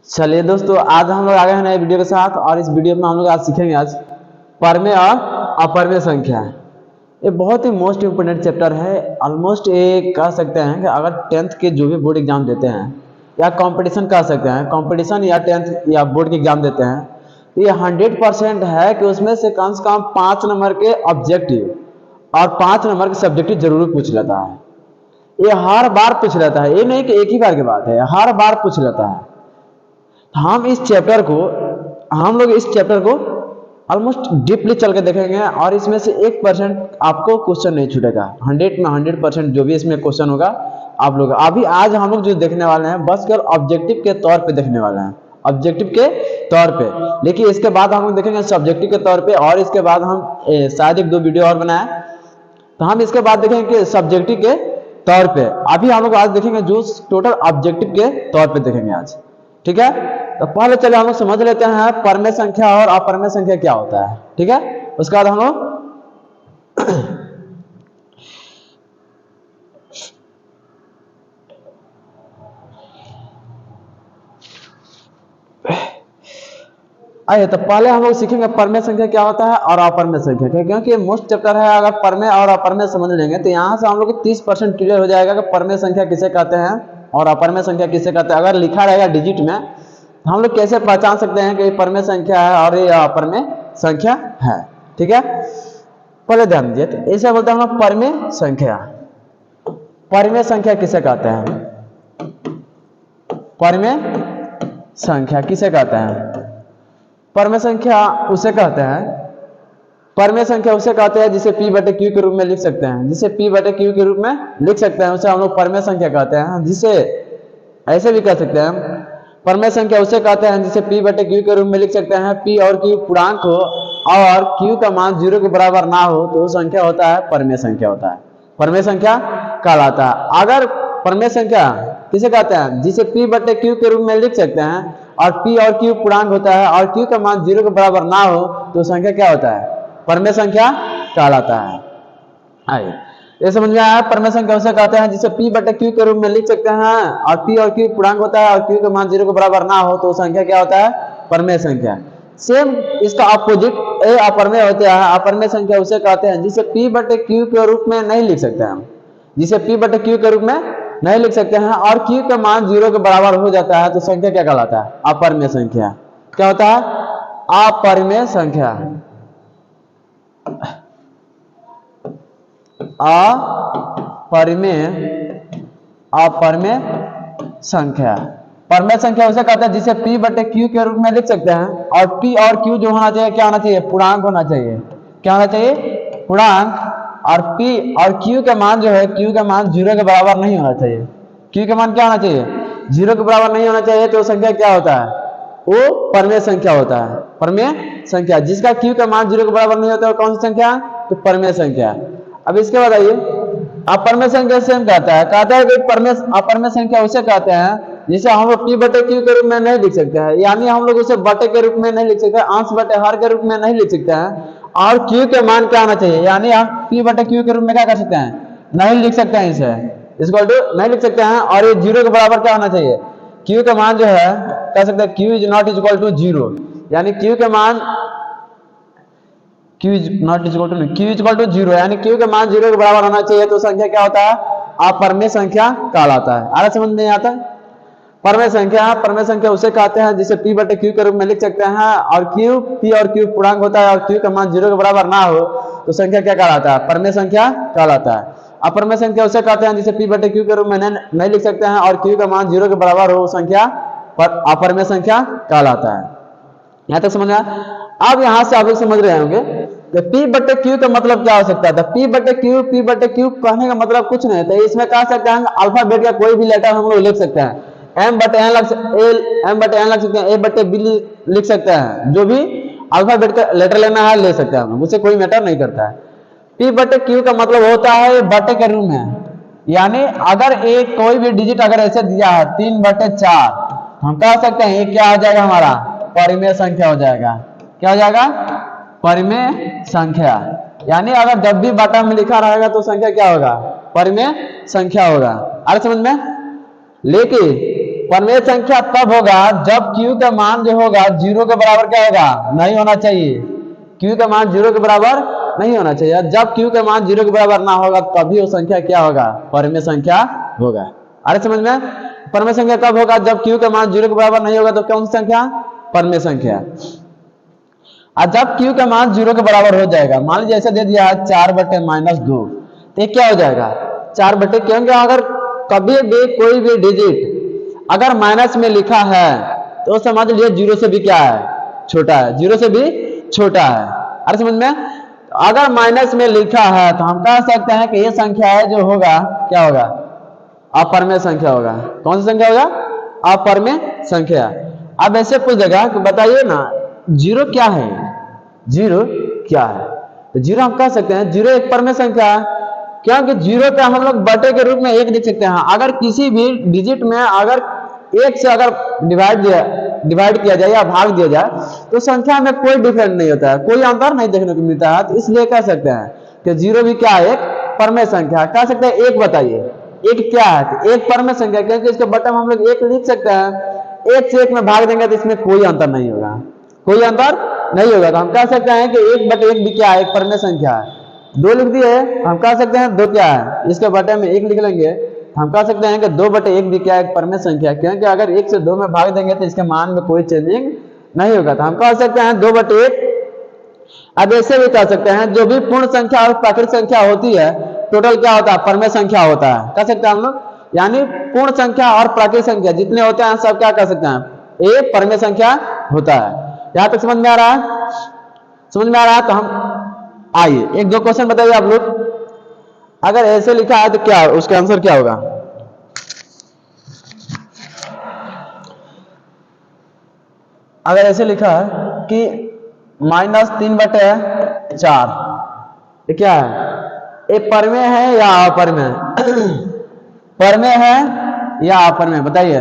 चलिए दोस्तों, आज हम लोग आ गए हैं नए वीडियो के साथ। और इस वीडियो में हम लोग आज सीखेंगे परमेय और अपरमेय संख्या। ये बहुत ही मोस्ट इम्पोर्टेंट चैप्टर है। ऑलमोस्ट ये कह सकते हैं कि अगर 10th के जो भी बोर्ड एग्जाम देते हैं या कंपटीशन कह सकते हैं, कंपटीशन या 10th या बोर्ड के एग्जाम देते हैं, तो ये 100% है कि उसमें से कम 5 नंबर के ऑब्जेक्टिव और 5 नंबर के सब्जेक्टिव जरूर पूछ लेता है। ये हर बार पूछ लेता है, ये नहीं कि एक ही बार की बात है, हर बार पूछ लेता है। हम लोग इस चैप्टर को ऑलमोस्ट डीपली चल के देखेंगे और इसमें से 1% आपको क्वेश्चन नहीं छूटेगा। 100 में 100% जो भी इसमें क्वेश्चन होगा आप लोग अभी आज हम लोग जो देखने वाले हैं बस केवल ऑब्जेक्टिव के तौर पे देखने वाले हैं, ऑब्जेक्टिव के तौर पे। लेकिन इसके बाद हम लोग देखेंगे सब्जेक्टिव के तौर पे, और इसके बाद हम शायद 1-2 वीडियो और बनाए तो हम इसके बाद देखेंगे कि सब्जेक्टिव के तौर पे। अभी हम लोग आज देखेंगे जो टोटल ऑब्जेक्टिव के तौर पे देखेंगे आज, ठीक है। तो पहले चले हम लोग समझ लेते हैं परमेय संख्या और अपरमेय संख्या क्या होता है, ठीक है। उसके बाद हम लोग आइए, तो पहले हम लोग सीखेंगे परमेय संख्या क्या होता है और अपरमेय संख्या क्या, क्योंकि मोस्ट चैप्टर है। अगर परमेय और अपरमेय समझ लेंगे तो यहाँ से हम लोग 30% क्लियर हो जाएगा कि परमेय संख्या किसे कहते हैं और अपरमेय संख्या किसे कहते हैं। अगर लिखा रहेगा डिजिट में तो हम लोग कैसे पहचान सकते हैं कि ये परमेय संख्या है और ये अपरमेय संख्या है, ठीक है। पहले ध्यान दीजिए, तो ऐसे बोलते हैं हम लोग परमेय संख्या। परमेय संख्या किसे कहते हैं? परमेय संख्या किसे कहते हैं? परमेय संख्या उसे कहते हैं, परमेय संख्या उसे कहते हैं जिसे p/q के रूप में लिख सकते हैं, जिसे p/q के रूप में लिख सकते हैं उसे हम लोग परमेय संख्या कहते हैं। जिसे ऐसे भी कह सकते हैं, परमेय संख्या उसे कहते हैं जिसे p/q के रूप में लिख सकते हैं। p और q पूर्णांक हो और q का मान 0 के बराबर ना हो तो वो संख्या होता है परमेय संख्या होता है, परमेय संख्या कहलाता है। अगर परमेय संख्या किसे कहते हैं? जिसे p/q के रूप में लिख सकते हैं और p और q पूर्णांक होता है और q का मान 0 के बराबर ना हो तो संख्या क्या होता है? परमेय संख्या कहलाता है। आइए, ये समझ में आया? परमेय संख्या उसे कहते हैं जिसे p/q के रूप में लिख सकते हैं और p और q पूर्णांक होता है और q का मान 0 के बराबर ना हो तो संख्या क्या होता है? परमेय संख्या। सेम इसका अपोजिट ए अपरमेय होता है। अपरमेय संख्या उसे कहते हैं जिसे p/q के रूप में नहीं लिख सकते हैं, जिसे p/q के रूप में नहीं लिख सकते हैं और q का मान 0 के बराबर हो जाता है तो संख्या क्या कहलाता है? अपरमेय संख्या। क्या होता है? अपरमेय संख्या। अपरमेय संख्या। परमेय संख्या उसे कहते हैं जिसे p/q के रूप में लिख सकते हैं और p और q जो होना चाहिए क्या होना चाहिए? पूर्णांक होना चाहिए। क्या होना चाहिए? पूर्णांक। और p और q का मान जो है, q का मान 0 के बराबर नहीं होना चाहिए। q का मान क्या होना चाहिए? 0 के बराबर नहीं होना चाहिए तो संख्या क्या होता है? वो परमेय संख्या होता है। परमेय संख्या जिसका q का मान 0 के बराबर नहीं होता है कौन सी संख्या? तो परमेय संख्या। अब इसके बाद आइए, अपरमेय संख्या से हम कहता है कि अपरमेय संख्या उसे कहते हैं जिसे हम लोग p/q के रूप में नहीं लिख सकते हैं, यानी हम लोग उसे बटे के रूप में नहीं लिख सकते, अंश बटे हर के रूप में नहीं लिख सकते हैं। और q के मान क्या होना चाहिए? यानी हम p/q के रूप में क्या कर सकते हैं? नहीं लिख सकते हैं, इसे इक्वल टू नहीं लिख सकते हैं। और ये 0 के बराबर क्या होना चाहिए? q का मान जो है कह सकते हैं q is not equal to 0, यानी q के मान q is not equal to q equal to 0, यानी q का मान 0 के बराबर होना चाहिए तो संख्या क्या होता है? अपरमेय संख्या कहलाता है। आगे समझ में आता है? परमेय संख्या उसे कहते हैं जिसे p/q के रूप में लिख सकते हैं और p और q पूर्णांक होता है और q का मान 0 के बराबर ना हो तो संख्या क्या कहलाता है? परमेय संख्या कहलाता है। अपरमेय संख्या उसे कहते हैं जिसे p/q के रूप में नहीं लिख सकते हैं और q का मान 0 के बराबर हो संख्या पर अपरमेय संख्या कहलाता है। यहाँ तक समझ में आया? अब यहाँ से आप लोग समझ रहे होंगे कि p/q का मतलब क्या हो सकता है। p/q कहने का मतलब कुछ नहीं था, इसमें कह सकते हैं अल्फाबेट का कोई भी लेटर हम लोग लिख सकते हैं। m/n लग सकते हैं, a/b लिख सकते हैं, जो भी अल्फाबेट का लेटर लेना है ले सकते हैं हम, उससे कोई मैटर नहीं करता है। p/q का मतलब होता है बटे के रूप में, यानी अगर एक कोई भी डिजिट अगर ऐसे दिया है 3/4 हम कह सकते हैं ये क्या हो जाएगा? हमारा परमेय संख्या हो जाएगा। क्या हो जाएगा? परमेय संख्या। यानी अगर जब भी बटा में लिखा रहेगा तो संख्या क्या होगा? परमेय संख्या होगा। अरे समझ में? लेकिन परमेय संख्या तब होगा जब q का मान जो होगा 0 के बराबर क्या होगा, नहीं होना चाहिए। q का मान 0 के बराबर नहीं होना चाहिए। जब q का मान 0 के बराबर ना होगा तभी वो संख्या क्या होगा, परमेय संख्या होगा। अरे समझ में, परमेय संख्या कब होगा, जब q का मान 0 के बराबर नहीं होगा तो कौन सी संख्या, परमेय संख्या। और जब q का मान 0 के बराबर हो जाएगा, मान लीजिए ऐसे दे दिया 4/-2, तो ये क्या हो जाएगा 4/, क्योंकि अगर कभी भी कोई भी डिजिट अगर माइनस में लिखा है तो समझ लीजिए 0 से भी क्या है, छोटा है, 0 से भी छोटा है। अरे समझ में, अगर माइनस में लिखा है तो हम कह सकते हैं कि ये संख्या है जो होगा क्या होगा, अपरमेय संख्या होगा। कौन सी संख्या होगा, अपरमेय संख्या। अब ऐसे पूछ देगा कि बताइए ना 0 क्या है, 0 क्या है, तो 0 हम कह सकते हैं 0 एक परमेय संख्या है, क्योंकि 0 का हम लोग बटे के रूप में 1 लिख सकते हैं। अगर किसी भी डिजिट में अगर 1 से अगर डिवाइड किया जाए या भाग दिया जाए तो संख्या में कोई डिफरेंस नहीं होता है, कोई अंतर नहीं देखने को मिलता है। तो इसलिए कह सकते हैं कि 0 भी क्या है, एक परमेय संख्या। कह सकते हैं 1 बताइए, 1 क्या है, तो 1 परमेय संख्या, क्योंकि इसके बटे में हम लोग 1 लिख सकते हैं। 1 से 1 में भाग देंगे तो इसमें कोई अंतर नहीं होगा, कोई अंतर नहीं होगा। तो हम कह सकते हैं कि 1/1 भी क्या है, एक परमेय संख्या है। 2 लिख दिए, हम कह सकते हैं 2 क्या है, इसके बटे में 1 लिख लेंगे, हम कह सकते हैं कि 2/1 भी क्या है, एक परमेय संख्या, क्योंकि अगर 1 से 2 में भाग देंगे तो इसके मान में कोई चेंजिंग नहीं होगा। तो हम कह सकते हैं 2/1। अब ऐसे भी कह सकते हैं जो भी पूर्ण संख्या और प्राकृत संख्या होती है टोटल क्या होता है, परमेय संख्या होता है, कह सकते हैं हम लोग। यानी पूर्ण संख्या और प्राकृत संख्या जितने होते हैं सब क्या कह सकते हैं, एक परमेय संख्या होता है। यहां तक समझ में आ रहा है, समझ में आ रहा है। तो हम आइए एक दो क्वेश्चन बताइए आप लोग, अगर ऐसे लिखा है तो क्या उसका आंसर क्या होगा। अगर ऐसे लिखा है कि -3/4, ये क्या है, ये परमेय है या अपरमेय, परमेय है या अपरमेय, बताइए।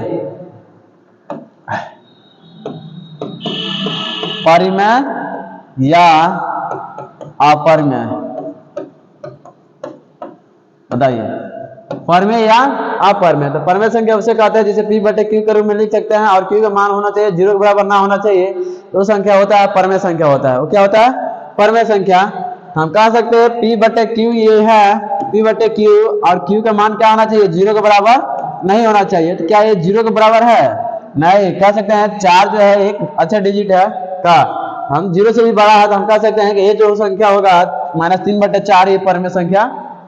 परमेय या अपरमेय, बताइए, परमेय या अपरमेय। तो परमेय संख्या उसे कहते हैं जिसे P/Q के रूप में लिख सकते हैं और Q का मान होना चाहिए 0 के बराबर ना होना चाहिए, तो संख्या होता है परमेय संख्या होता है। वो क्या होता है, परमेय संख्या। हम कह सकते हैं P/Q ये है, P/Q और Q का मान क्या होना चाहिए, 0 के बराबर नहीं होना चाहिए। तो क्या ये 0 के बराबर है, नहीं। कह सकते हैं 4 जो है एक अच्छा डिजिट है का, हम 0 से भी बड़ा है तो हम कह सकते हैं कि ये जो संख्या होगा -3/4 ये परमेय संख्या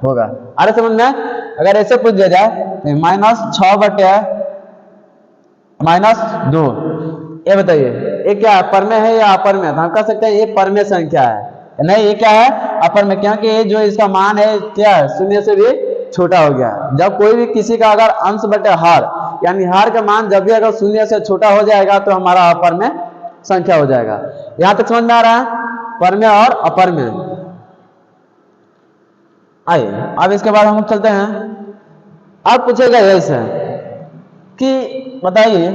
होगा। अरे समझ में, अगर ऐसे पूछ दिया जाए -6/-2, ये बताइए ये क्या है, परमेय है या अपरमेय। तो हम कह सकते हैं ये परमेय संख्या है, नहीं ये क्या है, अपरमेय, क्योंकि ये जो इसका मान है क्या है, 0 से भी छोटा हो गया। जब कोई भी किसी का अगर अंश बटे हर यानी हर का मान जब भी अगर 0 से छोटा हो जाएगा तो हमारा अपरमेय संख्या हो जाएगा। यहां तक समझ में आ रहा है, परमेय और अपरमेय। आइए अब इसके बाद हम चलते हैं। अब पूछेगा ऐसे कि बताइए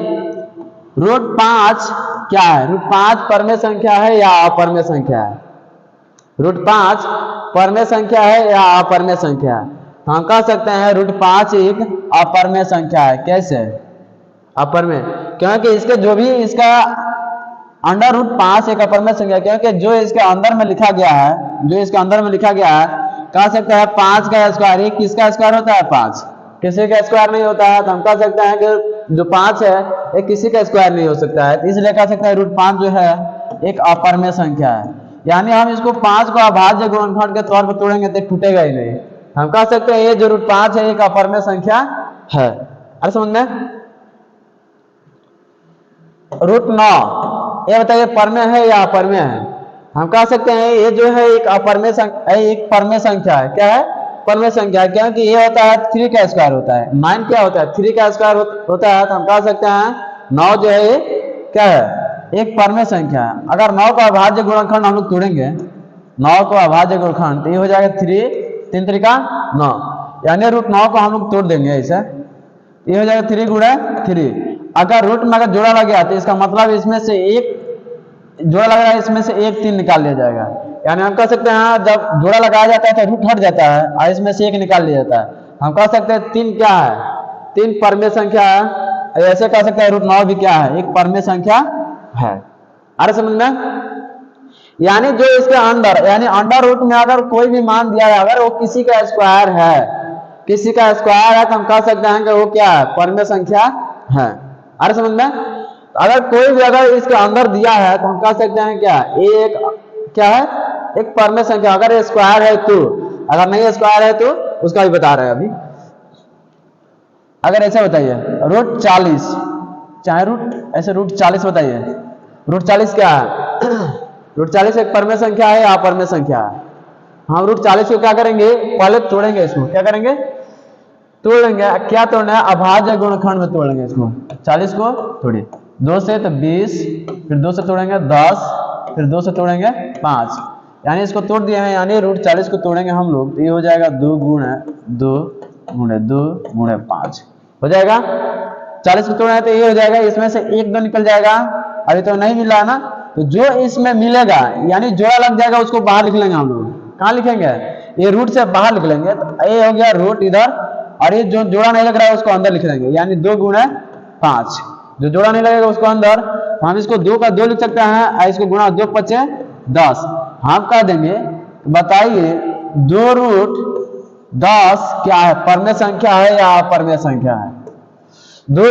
√5 क्या है, √5 परमेय संख्या है या अपरमेय संख्या है, √5 परमेय संख्या है या अपरमेय संख्या है। हम कह सकते हैं √5 एक अपरमेय संख्या है। कैसे अपरमेय, क्योंकि इसके जो भी इसका √5 एक अपरमेय संख्या, क्योंकि जो इसके अंदर में लिखा गया है, जो इसके अंदर में लिखा गया है, कह सकते हैं 5 का स्क्वायर, ये किसका स्क्वायर होता है, 5 किसी का स्क्वायर नहीं होता है। तो हम कह सकते हैं कि जो 5 है ये किसी का स्क्वायर नहीं हो सकता है, इसलिए कह सकते हैं √5 जो है एक अपरमेय संख्या है। यानी हम इसको 5 को अभाज्य गुणनखंड के तौर पर तोड़ेंगे तो टूटेगा ही नहीं। हम कह सकते हैं ये जो √5 है एक अपरमेय संख्या है। अरे समझ में, √9 ये बताइए परमेय है या अपरमेय है। हम कह सकते हैं ये जो है एक अपरमेय संख्या, एक परमेय संख्या है। क्या है, परमेय संख्या, क्योंकि ये होता है 3 का स्क्वायर होता है। 9 क्या होता है, 3 का स्क्वायर होता है। तो हम कह सकते हैं 9 जो है क्या है, एक परमेय संख्या है। अगर 9 को अभाज्य गुणनखंड हम लोग तोड़ेंगे, 9 को अभाज्य गुणनखंड, तो ये हो जाएगा 3 3 9, यानी √9 को हम लोग तोड़ देंगे ऐसा, ये हो जाएगा 3 × 3। अगर रूट में अगर जोड़ा लग गया तो इसका मतलब इसमें से एक जोड़ा लग रहा है, इसमें से एक 3 निकाल लिया जाएगा। यानी हम कह सकते हैं जब जोड़ा लगाया जाता है तो रूट हट जाता है और इसमें से एक निकाल लिया जाता है। हम कह सकते हैं 3 क्या है, 3 परमेय संख्या है। ऐसे कह सकते हैं रूट 9 भी क्या है, एक परमेय संख्या है। आ रहा समझ में? यानी जो इसके अंदर, यानी अंडर रूट में अगर कोई भी मान दिया है, अगर वो किसी का स्क्वायर है, किसी का स्क्वायर है, तो हम कह सकते हैं कि वो क्या है, परमेय संख्या है। आ रहा समझ में? अगर कोई भी अगर इसके अंदर दिया है तो हम कह सकते हैं क्या, एक क्या है, एक परमेय संख्या। अगर स्क्वायर है तो, अगर नहीं स्क्वायर है तो उसका भी बता रहे हैं अभी। अगर ऐसे बताइए रूट 40, चाहे रूट ऐसे रूट 40 बताइए, रूट 40 क्या है? रूट 40 एक परमेय संख्या है या अपरमेय संख्या है? हम रूट 40 को क्या करेंगे, पहले तोड़ेंगे इसको, क्या करेंगे, तोड़ेंगे। क्या तोड़ना है, अभाज्य गुणनखंड में तोड़ेंगे इसको। 40 को तोड़िए, 2 से तो 20, फिर 2 से तोड़ेंगे 10, फिर 2 से तोड़ेंगे 5, यानी इसको तोड़ दिए हैं, यानी रूट 40 को तोड़ेंगे हम लोग तो ये हो जाएगा 2 गुणे 2 गुणे 2 गुणे 5 हो जाएगा। 40 को तोड़ना है तो ये हो जाएगा, इसमें से 1 2 निकल जाएगा, अभी तो नहीं मिला है ना, तो जो इसमें मिलेगा यानी जोड़ा लग जाएगा उसको बाहर लिख लेंगे हम लोग। कहाँ लिखेंगे, ये रूट से बाहर लिख लेंगे, तो ये हो गया रूट इधर, और ये जो जोड़ा नहीं लग रहा है उसको अंदर लिख देंगे, यानी 2 गुणे 5। जो जोड़ा नहीं लगेगा उसको अंदर, हम इसको 2 का 2 लिख सकते हैं, इसको गुणा 2 5 10 हम कह देंगे। बताइए 2 रूट 10 क्या है, परमेय संख्या है या अपरमेय संख्या है? 2